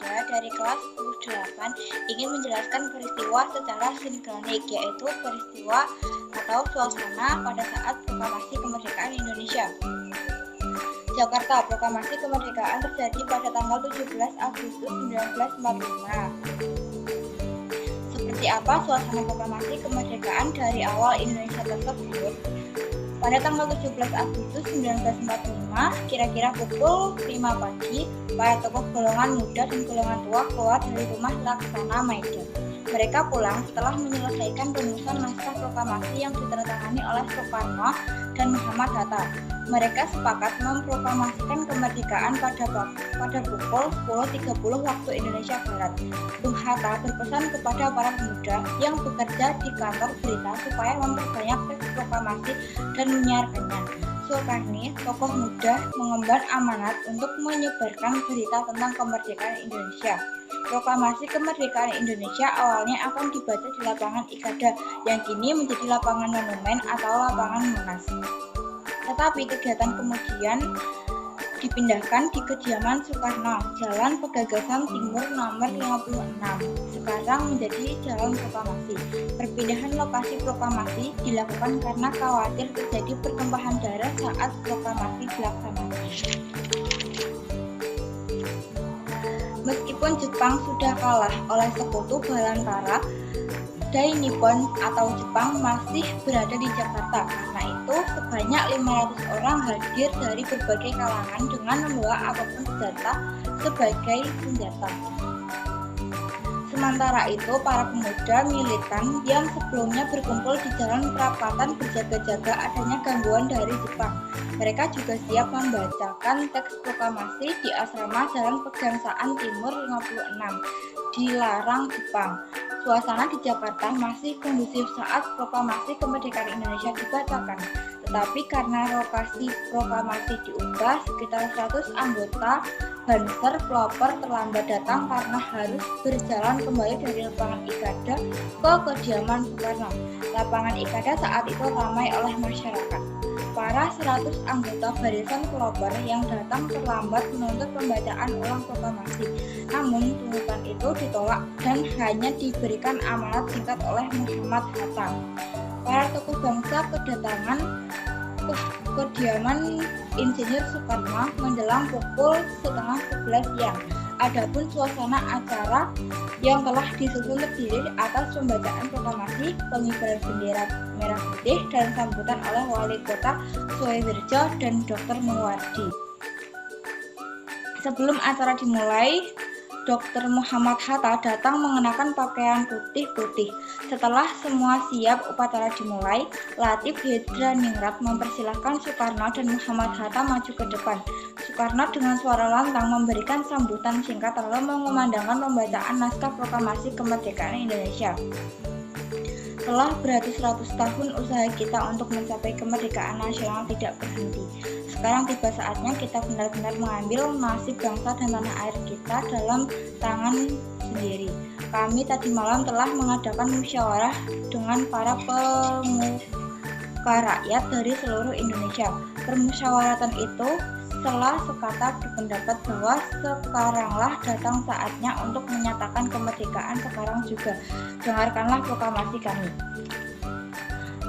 Muda dari kelas 10-8 ingin menjelaskan peristiwa secara sinkronik, yaitu peristiwa atau suasana pada saat proklamasi kemerdekaan Indonesia. Jakarta, proklamasi kemerdekaan terjadi pada tanggal 17 Agustus 1945. Seperti apa suasana proklamasi kemerdekaan dari awal Indonesia tersebut? Pada tanggal 17 Agustus 1945, kira-kira pukul 5 pagi, para tokoh golongan muda dan golongan tua keluar dari rumah Laksana Medan. Mereka pulang setelah menyelesaikan rumusan naskah proklamasi yang ditandatangani oleh Soekarno dan Muhammad Hatta. Mereka sepakat memproklamasikan kemerdekaan pada pukul 10.30 waktu Indonesia Barat. Bung Hatta berpesan kepada para pemuda yang bekerja di kantor berita supaya memperbanyak teks proklamasi dan menyiarkannya. Soekarno, tokoh muda, mengemban amanat untuk menyebarkan berita tentang kemerdekaan Indonesia. Proklamasi kemerdekaan Indonesia awalnya akan dibaca di lapangan Ikada yang kini menjadi lapangan Monumen atau lapangan Monas. Tetapi kegiatan kemudian dipindahkan di kediaman Soekarno, Jalan Pegagasan Timur nomor 56, sekarang menjadi Jalan Proklamasi. Perpindahan lokasi proklamasi dilakukan karena khawatir terjadi pertumpahan darah saat proklamasi dilaksanakan. Meskipun Jepang sudah kalah oleh sekutu Balantara, Dai Nippon atau Jepang masih berada di Jakarta. Karena itu, sebanyak 500 orang hadir dari berbagai kalangan dengan membawa apapun senjata sebagai senjata. Sementara itu, para pemuda militan yang sebelumnya berkumpul di Jalan Perapatan berjaga-jaga adanya gangguan dari Jepang. Mereka juga siap membacakan teks proklamasi di asrama Jalan Pegangsaan Timur 56, dilarang Jepang. Suasana di Jakarta masih kondusif saat proklamasi kemerdekaan Indonesia dibacakan. Tetapi karena lokasi proklamasi diubah, sekitar 100 anggota Banser Pelopor terlambat datang karena harus berjalan kembali dari lapangan Ikada ke kediaman Soekarno. Lapangan Ikada saat itu ramai oleh masyarakat. Para 100 anggota barisan pelopor yang datang terlambat menuntut pembacaan ulang proklamasi. Namun tuntutan itu ditolak dan hanya diberikan amanat singkat oleh Muhammad Hatta. Para tokoh bangsa kedatangan ke kediaman Insinyur Soekarno menjelang pukul 10:30 siang. Adapun suasana acara yang telah disusun terdiri atas pembacaan proklamasi, pengibaran bendera merah putih, dan sambutan oleh Wali Kota Suwoharjo dan Dr. Muwardi. Sebelum acara dimulai, Dr. Muhammad Hatta datang mengenakan pakaian putih-putih. Setelah semua siap upacara dimulai, Latif Hedraningrat mempersilahkan Soekarno dan Muhammad Hatta maju ke depan. Soekarno dengan suara lantang memberikan sambutan singkat lalu mengumandangkan pembacaan naskah proklamasi kemerdekaan Indonesia. Setelah beratus-ratus tahun usaha kita untuk mencapai kemerdekaan nasional tidak berhenti. Sekarang tiba saatnya kita benar-benar mengambil nasib bangsa dan tanah air kita dalam tangan sendiri. Kami tadi malam telah mengadakan musyawarah dengan para pemuka rakyat dari seluruh Indonesia. Permusyawaratan itu telah sepakat berpendapat bahwa sekaranglah datang saatnya untuk menyatakan kemerdekaan sekarang juga. Dengarkanlah proklamasi kami.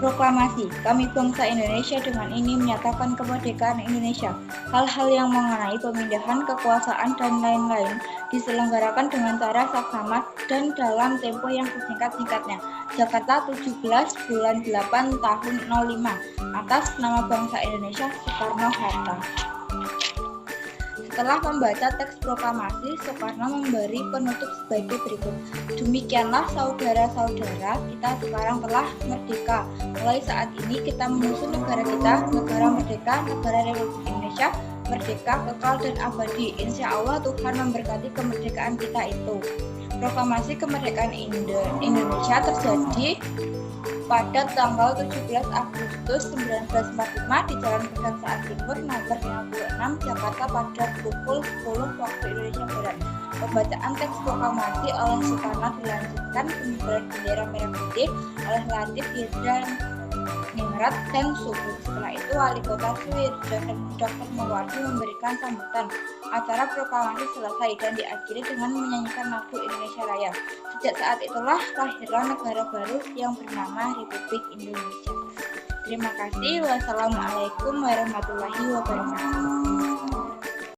Proklamasi, kami bangsa Indonesia dengan ini menyatakan kemerdekaan Indonesia. Hal-hal yang mengenai pemindahan kekuasaan dan lain-lain diselenggarakan dengan cara saksama dan dalam tempo yang sesingkat-singkatnya. Jakarta 17 bulan 8 tahun 05 atas nama bangsa Indonesia Soekarno-Hatta. Setelah membaca teks proklamasi, Soekarno memberi penutup sebagai berikut. Demikianlah saudara-saudara, kita sekarang telah merdeka. Mulai saat ini kita menyusun negara kita, negara merdeka, negara Republik Indonesia, merdeka, kekal, dan abadi. Insya Allah Tuhan memberkati kemerdekaan kita itu. Proklamasi kemerdekaan Indonesia terjadi pada tanggal 17 Agustus 1945 di Jalan Pegangsaan Timur nomor 56 Jakarta pada pukul 10 waktu Indonesia Barat. Pembacaan teks proklamasi oleh Soekarno dilanjutkan pengibaran bendera merah putih oleh Latif Ningrat dan Subur. Setelah itu wali kota Suwirjo Dr. Muwardi memberikan sambutan. Acara proklamasi selesai dan diakhiri dengan menyanyikan lagu Indonesia Raya. Sejak saat itulah lahirlah negara baru yang bernama Republik Indonesia. Terima kasih. Wassalamualaikum warahmatullahi wabarakatuh.